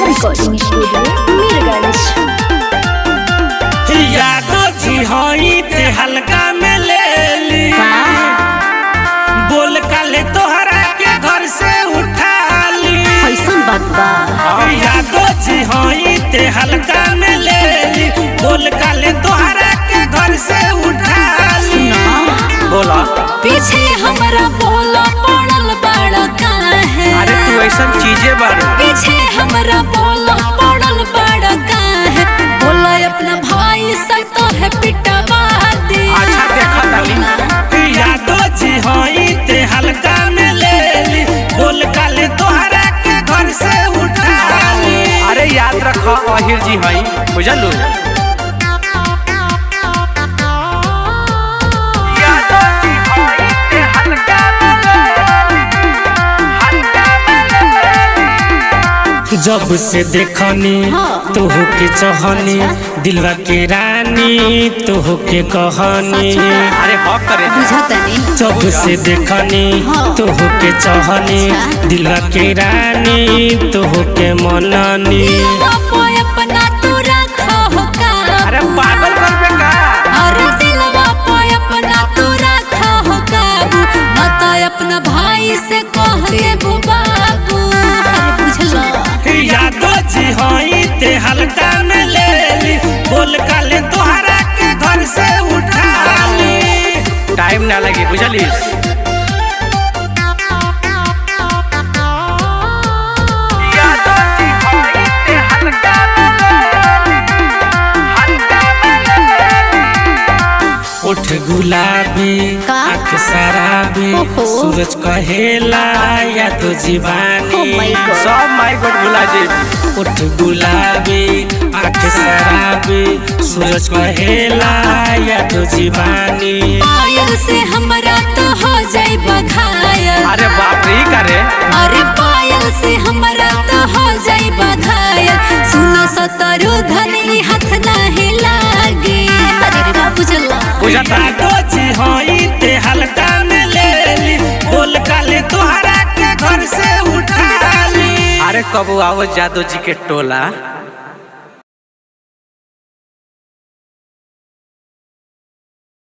Recording studio Mirganj. Yadav ji होई ते हल्का में ले ली, बोल काले तोहरा के घर से उठा ली। कैसन बात बा? यादो जी होई ते हल्का में ले ली, बोल काले तोहरा के घर से उठा ली। बोला पीछे हमरा बोला पड़ल बड़ा काहे? अरे तू ऐसा चीजें बारे पीछे हमरा बोला पड़ल बड़ा काहे? बोला अपना भाई से तो है पिटवा दे। अच्छा देखा ताली। यादो जी होई ते हल्का में ले ली, बोल काले तोहरा के घर से उठा ली। अरे याद रखो अहिर जी हई, बुझलू। जब से देखनी तोह के चहनी, दिलवा के रानी तोह के कहानी। अरे हो करे बुझतनी जब से देखनी तोह के चहनी, दिलवा के रानी तोह के मननी। दिलवा अपना तू रखो का। अरे पागल करबे का? अरे दिलवा अपना तू रखो काबू, मत अपना भाई से कह दे बाबू। अरे बुझला यादो जी होई ते हल्का में ले ली, बोल काले तोहरा के घर से उठा ली। टाइम ना लगे बुझली। उठ गुलाबी आँख शराबी, सूरज कहेला या तो जीवानी। सब माई गोट भुला जेबी। उठ गुलाबी आँख शराबी, सूरज कहेला या तो जीवानी। पायल से हमरा तो हो जाई बघायल। अरे बाप रे करे। अरे पायल से हमरा तो हो जाई बघायल। सुनो सतरु धनी हाथ नहीं लागे। अरे बुझला यादो जी होई ते हल्का में ले ली, बोल काले तोहरा के घर से उठा ली। अरे कबू आओ जादो जी के टोला।